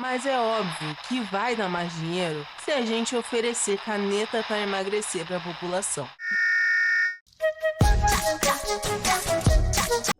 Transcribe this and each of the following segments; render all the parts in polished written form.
Mas é óbvio que vai dar mais dinheiro se a gente oferecer caneta para emagrecer para a população.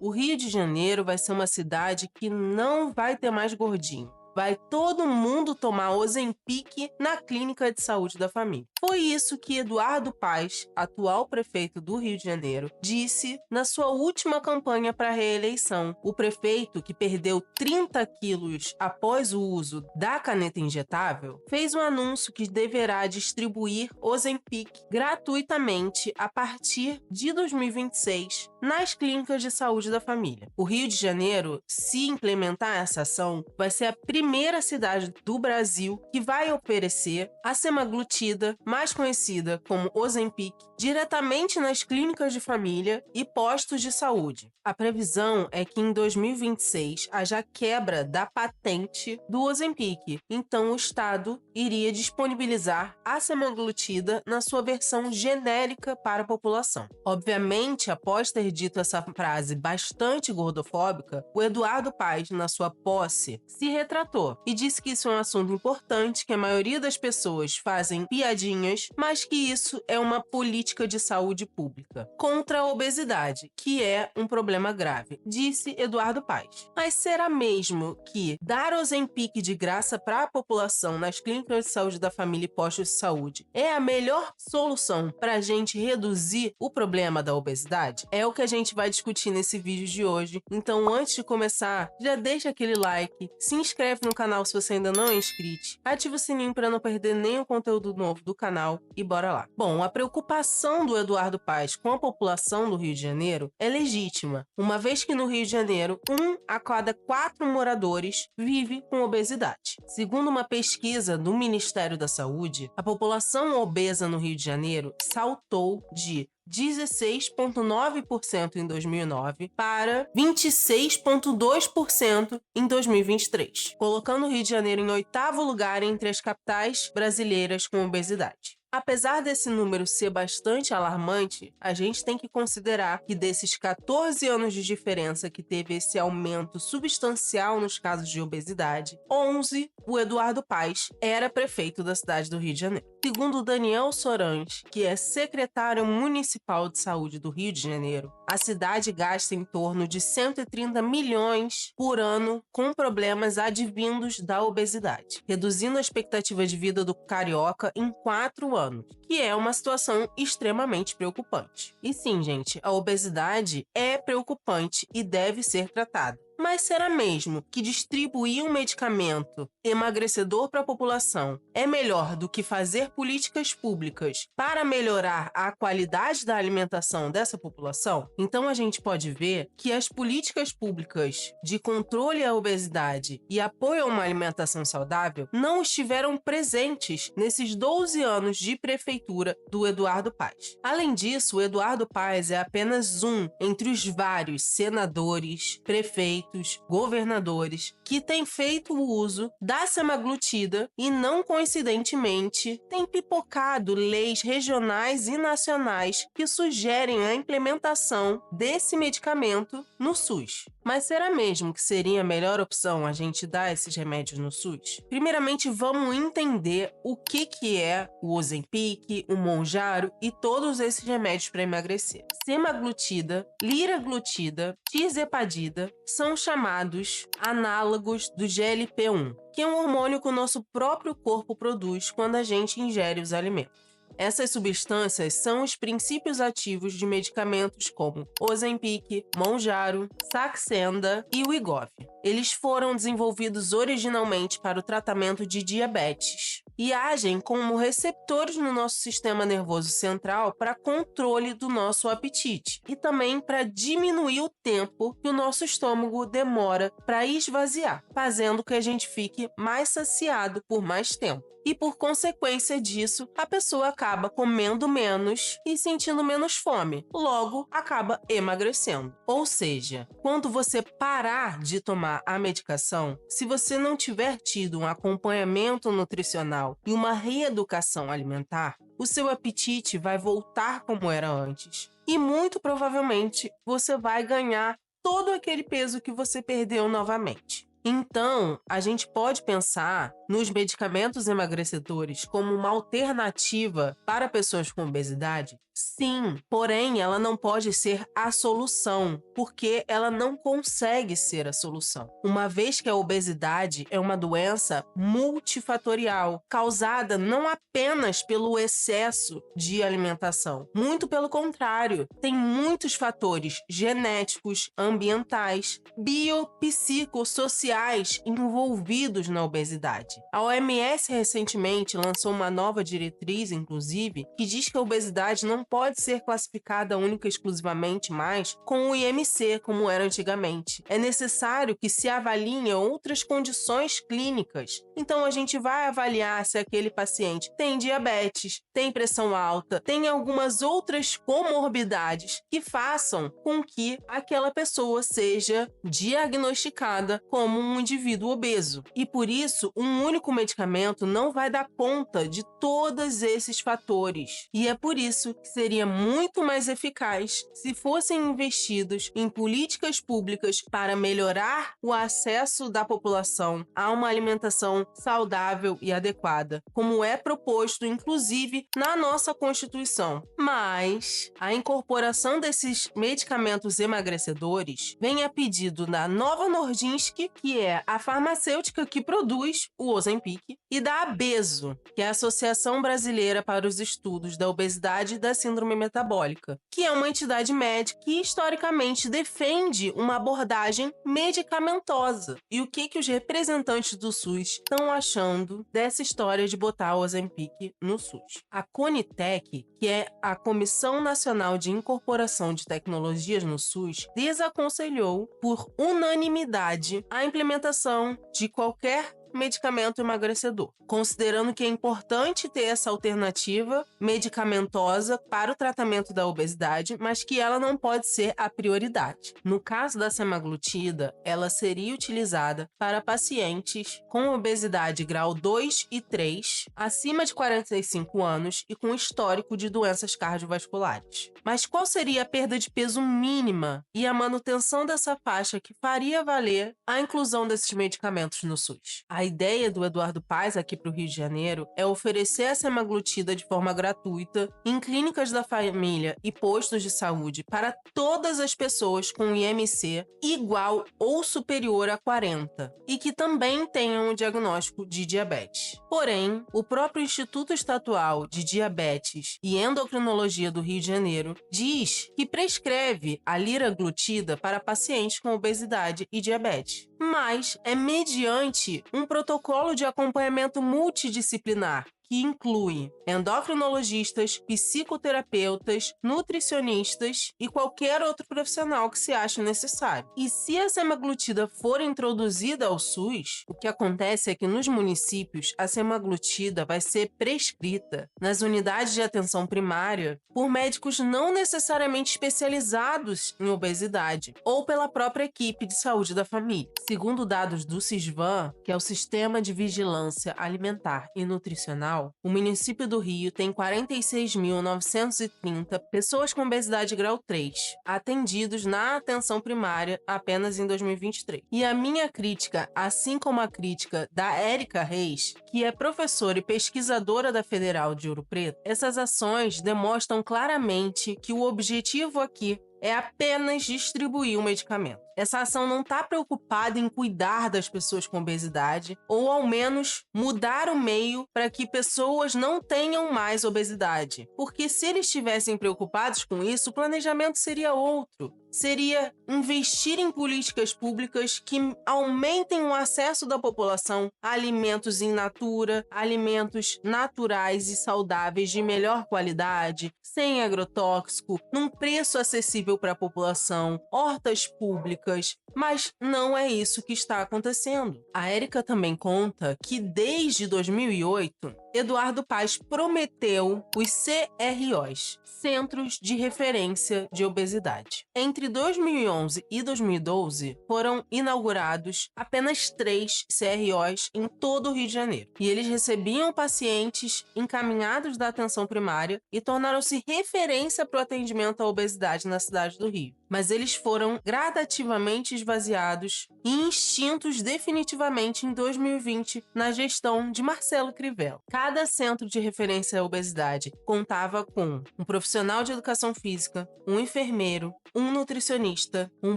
O Rio de Janeiro vai ser uma cidade que não vai ter mais gordinho. Vai todo mundo tomar Ozempic na clínica de saúde da família. Foi isso que Eduardo Paes, atual prefeito do Rio de Janeiro, disse na sua última campanha para a reeleição. O prefeito, que perdeu 30 quilos após o uso da caneta injetável, fez um anúncio que deverá distribuir Ozempic gratuitamente a partir de 2026 nas clínicas de saúde da família. O Rio de Janeiro, se implementar essa ação, vai ser a primeira cidade do Brasil que vai oferecer a semaglutida, mais conhecida como Ozempic, diretamente nas clínicas de família e postos de saúde. A previsão é que em 2026 haja quebra da patente do Ozempic, então o Estado iria disponibilizar a semaglutida na sua versão genérica para a população. Obviamente, após ter dito essa frase bastante gordofóbica, o Eduardo Paes, na sua posse, se retratou e disse que isso é um assunto importante, que a maioria das pessoas fazem piadinhas, mas que isso é uma política de saúde pública contra a obesidade, que é um problema grave, disse Eduardo Paes. Mas será mesmo que dar Ozempic de graça para a população nas clínicas de saúde da família e postos de saúde é a melhor solução para a gente reduzir o problema da obesidade? É o que a gente vai discutir nesse vídeo de hoje. Então, antes de começar, já deixa aquele like, se inscreve no canal se você ainda não é inscrito, ativa o sininho para não perder nenhum conteúdo novo do canal e bora lá. Bom, a preocupação do Eduardo Paes com a população do Rio de Janeiro é legítima, uma vez que no Rio de Janeiro, 1 a cada 4 moradores vive com obesidade. Segundo uma pesquisa do Ministério da Saúde, a população obesa no Rio de Janeiro saltou de 16,9% em 2009 para 26,2% em 2023, colocando o Rio de Janeiro em 8º lugar entre as capitais brasileiras com obesidade. Apesar desse número ser bastante alarmante, a gente tem que considerar que desses 14 anos de diferença que teve esse aumento substancial nos casos de obesidade, 11, o Eduardo Paes era prefeito da cidade do Rio de Janeiro. Segundo Daniel Sorans, que é secretário municipal de saúde do Rio de Janeiro, a cidade gasta em torno de 130 milhões por ano com problemas advindos da obesidade, reduzindo a expectativa de vida do carioca em 4 anos, que é uma situação extremamente preocupante. E sim, gente, a obesidade é preocupante e deve ser tratada. Mas será mesmo que distribuir um medicamento emagrecedor para a população é melhor do que fazer políticas públicas para melhorar a qualidade da alimentação dessa população? Então a gente pode ver que as políticas públicas de controle à obesidade e apoio a uma alimentação saudável não estiveram presentes nesses 12 anos de prefeitura do Eduardo Paes. Além disso, o Eduardo Paes é apenas um entre os vários senadores, prefeitos, governadores que têm feito o uso da semaglutida e não coincidentemente têm pipocado leis regionais e nacionais que sugerem a implementação desse medicamento no SUS. Mas será mesmo que seria a melhor opção a gente dar esses remédios no SUS? Primeiramente, vamos entender o que é o Ozempic, o Mounjaro e todos esses remédios para emagrecer. Semaglutida, liraglutida, tirzepatida são chamados análogos do GLP-1, que é um hormônio que o nosso próprio corpo produz quando a gente ingere os alimentos. Essas substâncias são os princípios ativos de medicamentos como Ozempic, Mounjaro, Saxenda e Wegovy. Eles foram desenvolvidos originalmente para o tratamento de diabetes e agem como receptores no nosso sistema nervoso central para controle do nosso apetite e também para diminuir o tempo que o nosso estômago demora para esvaziar, fazendo que a gente fique mais saciado por mais tempo. E por consequência disso, a pessoa acaba comendo menos e sentindo menos fome, logo acaba emagrecendo. Ou seja, quando você parar de tomar a medicação, se você não tiver tido um acompanhamento nutricional e uma reeducação alimentar, o seu apetite vai voltar como era antes. E muito provavelmente você vai ganhar todo aquele peso que você perdeu novamente. Então, a gente pode pensar nos medicamentos emagrecedores como uma alternativa para pessoas com obesidade? Sim, porém ela não pode ser a solução, porque ela não consegue ser a solução. Uma vez que a obesidade é uma doença multifatorial, causada não apenas pelo excesso de alimentação, muito pelo contrário, tem muitos fatores genéticos, ambientais, biopsicossociais envolvidos na obesidade. A OMS recentemente lançou uma nova diretriz, inclusive, que diz que a obesidade não pode ser classificada única e exclusivamente mais com o IMC, como era antigamente. É necessário que se avaliem outras condições clínicas. Então, a gente vai avaliar se aquele paciente tem diabetes, tem pressão alta, tem algumas outras comorbidades que façam com que aquela pessoa seja diagnosticada como um indivíduo obeso. E por isso, um único medicamento não vai dar conta de todos esses fatores. E é por isso que seria muito mais eficaz se fossem investidos em políticas públicas para melhorar o acesso da população a uma alimentação saudável e adequada, como é proposto, inclusive, na nossa Constituição. Mas a incorporação desses medicamentos emagrecedores vem a pedido da Novo Nordisk, que é a farmacêutica que produz o Ozempic, e da Abeso, que é a Associação Brasileira para os Estudos da Obesidade e da Síndrome Metabólica, que é uma entidade médica que historicamente defende uma abordagem medicamentosa. E o que os representantes do SUS estão achando dessa história de botar o Ozempic no SUS? A Conitec, que é a Comissão Nacional de Incorporação de Tecnologias no SUS, desaconselhou por unanimidade a implementação de qualquer medicamento emagrecedor, considerando que é importante ter essa alternativa medicamentosa para o tratamento da obesidade, mas que ela não pode ser a prioridade. No caso da semaglutida, ela seria utilizada para pacientes com obesidade grau 2 e 3, acima de 45 anos e com histórico de doenças cardiovasculares. Mas qual seria a perda de peso mínima e a manutenção dessa faixa que faria valer a inclusão desses medicamentos no SUS? A ideia do Eduardo Paes aqui para o Rio de Janeiro é oferecer a semaglutida de forma gratuita em clínicas da família e postos de saúde para todas as pessoas com IMC igual ou superior a 40 e que também tenham o diagnóstico de diabetes. Porém, o próprio Instituto Estadual de Diabetes e Endocrinologia do Rio de Janeiro diz que prescreve a liraglutida para pacientes com obesidade e diabetes, mas é mediante um protocolo de acompanhamento multidisciplinar, que inclui endocrinologistas, psicoterapeutas, nutricionistas e qualquer outro profissional que se ache necessário. E se a semaglutida for introduzida ao SUS, o que acontece é que nos municípios a semaglutida vai ser prescrita nas unidades de atenção primária por médicos não necessariamente especializados em obesidade ou pela própria equipe de saúde da família. Segundo dados do SISVAN, que é o Sistema de Vigilância Alimentar e Nutricional, o município do Rio tem 46.930 pessoas com obesidade grau 3 atendidos na atenção primária apenas em 2023. E a minha crítica, assim como a crítica da Érica Reis, que é professora e pesquisadora da Federal de Ouro Preto, essas ações demonstram claramente que o objetivo aqui é apenas distribuir o medicamento. Essa ação não está preocupada em cuidar das pessoas com obesidade ou, ao menos, mudar o meio para que pessoas não tenham mais obesidade. Porque se eles estivessem preocupados com isso, o planejamento seria outro. Seria investir em políticas públicas que aumentem o acesso da população a alimentos in natura, alimentos naturais e saudáveis de melhor qualidade, sem agrotóxico, num preço acessível para a população, hortas públicas, mas não é isso que está acontecendo. A Érica também conta que desde 2008, Eduardo Paes prometeu os CROs, Centros de Referência de Obesidade. Entre 2011 e 2012, foram inaugurados apenas 3 CROs em todo o Rio de Janeiro. E eles recebiam pacientes encaminhados da atenção primária e tornaram-se referência para o atendimento à obesidade na cidade do Rio. mas eles foram gradativamente esvaziados e extintos definitivamente em 2020 na gestão de Marcelo Crivella. Cada centro de referência à obesidade contava com um profissional de educação física, um enfermeiro, um nutricionista, um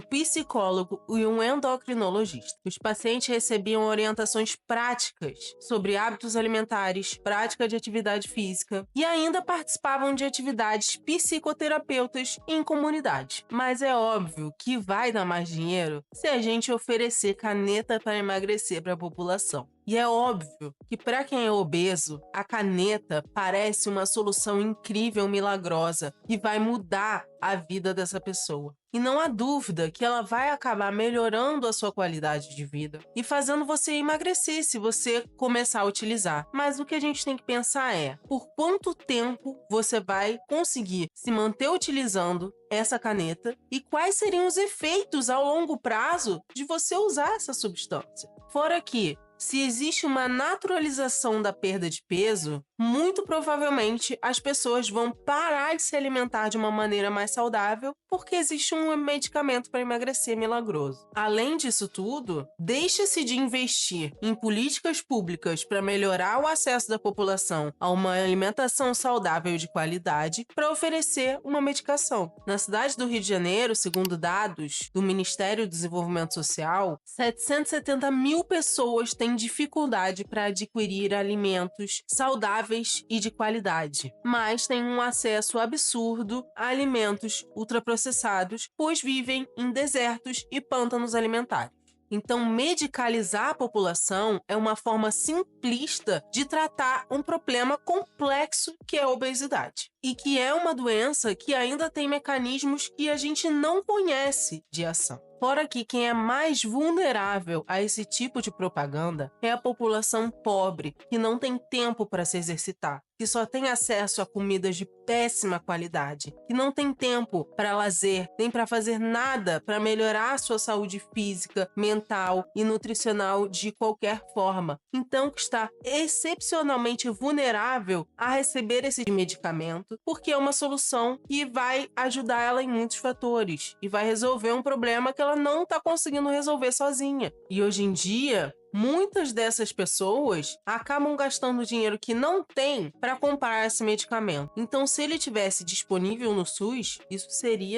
psicólogo e um endocrinologista. Os pacientes recebiam orientações práticas sobre hábitos alimentares, prática de atividade física e ainda participavam de atividades psicoterapeutas em comunidade. Mas é óbvio que vai dar mais dinheiro se a gente oferecer caneta para emagrecer para a população. E é óbvio que para quem é obeso, a caneta parece uma solução incrível, milagrosa, que vai mudar a vida dessa pessoa. E não há dúvida que ela vai acabar melhorando a sua qualidade de vida e fazendo você emagrecer se você começar a utilizar. Mas o que a gente tem que pensar é, por quanto tempo você vai conseguir se manter utilizando essa caneta e quais seriam os efeitos ao longo prazo de você usar essa substância. Fora que, se existe uma naturalização da perda de peso, muito provavelmente as pessoas vão parar de se alimentar de uma maneira mais saudável porque existe um medicamento para emagrecer milagroso. Além disso tudo, deixa-se de investir em políticas públicas para melhorar o acesso da população a uma alimentação saudável e de qualidade para oferecer uma medicação. Na cidade do Rio de Janeiro, segundo dados do Ministério do Desenvolvimento Social, 770 mil pessoas têm dificuldade para adquirir alimentos saudáveis e de qualidade, mas têm um acesso absurdo a alimentos ultraprocessados, pois vivem em desertos e pântanos alimentares. Então, medicalizar a população é uma forma simplista de tratar um problema complexo que é a obesidade. E que é uma doença que ainda tem mecanismos que a gente não conhece de ação. Fora que quem é mais vulnerável a esse tipo de propaganda é a população pobre, que não tem tempo para se exercitar, que só tem acesso a comidas de péssima qualidade, que não tem tempo para lazer, nem para fazer nada para melhorar a sua saúde física, mental e nutricional de qualquer forma. Então, que está excepcionalmente vulnerável a receber esse medicamento, porque é uma solução que vai ajudar ela em muitos fatores e vai resolver um problema que ela não está conseguindo resolver sozinha. E hoje em dia, muitas dessas pessoas acabam gastando dinheiro que não tem para comprar esse medicamento. Então, se ele tivesse disponível no SUS, isso seria,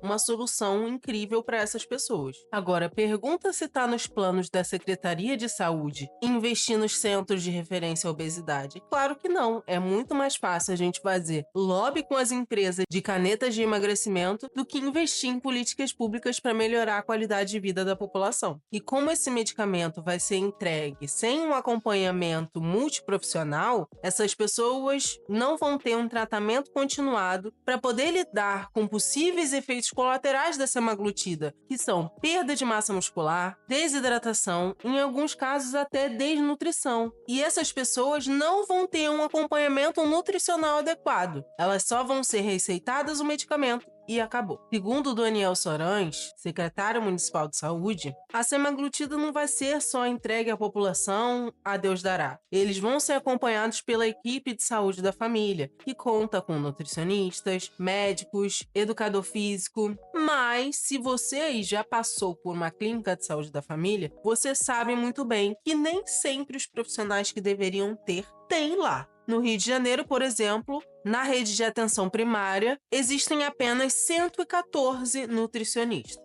uma solução incrível para essas pessoas. Agora, pergunta se está nos planos da Secretaria de Saúde investir nos centros de referência à obesidade. Claro que não. É muito mais fácil a gente fazer lobby com as empresas de canetas de emagrecimento do que investir em políticas públicas para melhorar a qualidade de vida da população. E como esse medicamento vai ser entregue sem um acompanhamento multiprofissional, essas pessoas não vão ter um tratamento continuado para poder lidar com possíveis efeitos colaterais da semaglutida, que são perda de massa muscular, desidratação, em alguns casos até desnutrição. E essas pessoas não vão ter um acompanhamento nutricional adequado. Elas só vão ser receitadas o medicamento e acabou. Segundo Daniel Sorães, secretário municipal de saúde, a semaglutida não vai ser só entregue à população a Deus dará. Eles vão ser acompanhados pela equipe de saúde da família, que conta com nutricionistas, médicos, educador físico. Mas, se você já passou por uma clínica de saúde da família, você sabe muito bem que nem sempre os profissionais que deveriam ter têm lá. No Rio de Janeiro, por exemplo, na rede de atenção primária, existem apenas 114 nutricionistas.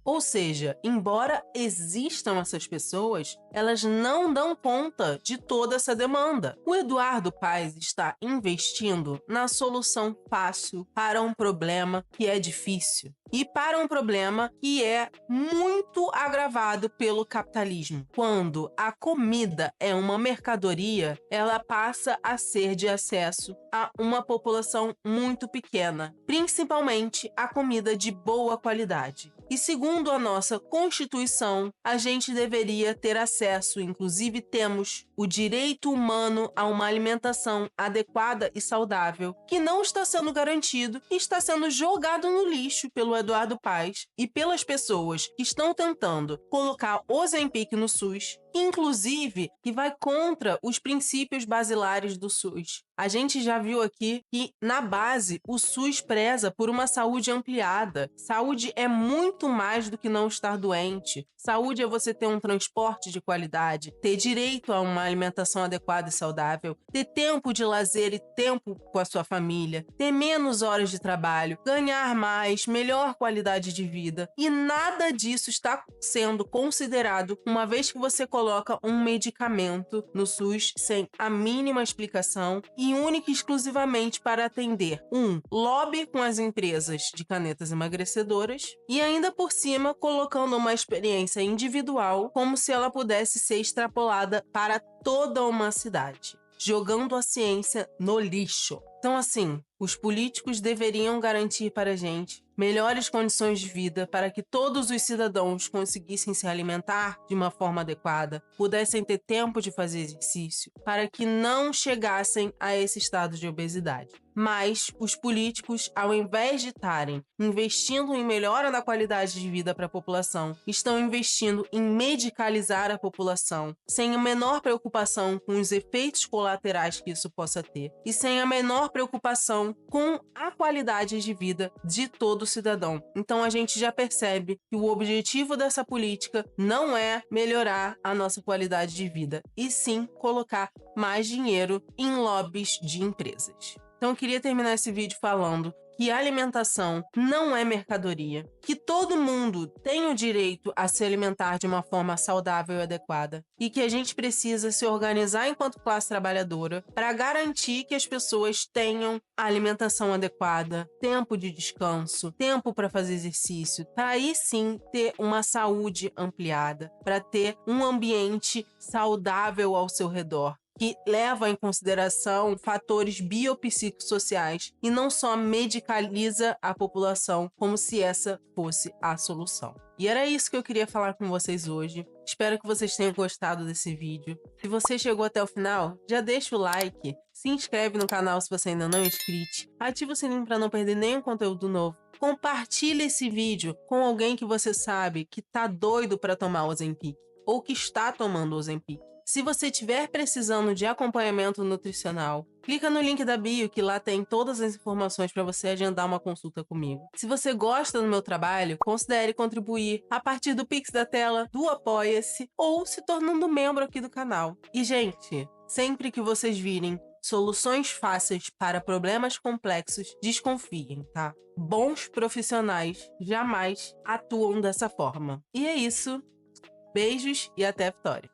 Ou seja, embora existam essas pessoas, elas não dão conta de toda essa demanda. O Eduardo Paes está investindo na solução fácil para um problema que é difícil e para um problema que é muito agravado pelo capitalismo. Quando a comida é uma mercadoria, ela passa a ser de acesso a uma população muito pequena, principalmente a comida de boa qualidade. E segundo a nossa Constituição, a gente deveria ter acesso, inclusive temos, o direito humano a uma alimentação adequada e saudável, que não está sendo garantido e está sendo jogado no lixo pelo Eduardo Paes e pelas pessoas que estão tentando colocar o Ozempic no SUS, inclusive que vai contra os princípios basilares do SUS. A gente já viu aqui que, na base, o SUS preza por uma saúde ampliada. Saúde é muito mais do que não estar doente. Saúde é você ter um transporte de qualidade, ter direito a uma alimentação adequada e saudável, ter tempo de lazer e tempo com a sua família, ter menos horas de trabalho, ganhar mais, melhor qualidade de vida. E nada disso está sendo considerado uma vez que você coloca um medicamento no SUS sem a mínima explicação e única e exclusivamente para atender lobby com as empresas de canetas emagrecedoras e ainda por cima colocando uma experiência individual como se ela pudesse ser extrapolada para toda uma cidade, jogando a ciência no lixo. Então, assim, os políticos deveriam garantir para a gente melhores condições de vida para que todos os cidadãos conseguissem se alimentar de uma forma adequada, pudessem ter tempo de fazer exercício, para que não chegassem a esse estado de obesidade. Mas os políticos, ao invés de estarem investindo em melhora da qualidade de vida para a população, estão investindo em medicalizar a população, sem a menor preocupação com os efeitos colaterais que isso possa ter e sem a menor preocupação com a qualidade de vida de todo cidadão. Então a gente já percebe que o objetivo dessa política não é melhorar a nossa qualidade de vida, e sim colocar mais dinheiro em lobbies de empresas. Então eu queria terminar esse vídeo falando que a alimentação não é mercadoria, que todo mundo tem o direito a se alimentar de uma forma saudável e adequada e que a gente precisa se organizar enquanto classe trabalhadora para garantir que as pessoas tenham a alimentação adequada, tempo de descanso, tempo para fazer exercício, para aí sim ter uma saúde ampliada, para ter um ambiente saudável ao seu redor, que leva em consideração fatores biopsicossociais e não só medicaliza a população como se essa fosse a solução. E era isso que eu queria falar com vocês hoje. Espero que vocês tenham gostado desse vídeo. Se você chegou até o final, já deixa o like, se inscreve no canal se você ainda não é inscrito, ativa o sininho para não perder nenhum conteúdo novo. Compartilhe esse vídeo com alguém que você sabe que tá doido para tomar o Ozempic ou que está tomando o Ozempic. Se você estiver precisando de acompanhamento nutricional, clica no link da bio que lá tem todas as informações para você agendar uma consulta comigo. Se você gosta do meu trabalho, considere contribuir a partir do Pix da tela, do Apoia-se ou se tornando membro aqui do canal. E, gente, sempre que vocês virem soluções fáceis para problemas complexos, desconfiem, tá? Bons profissionais jamais atuam dessa forma. E é isso. Beijos e até a vitória.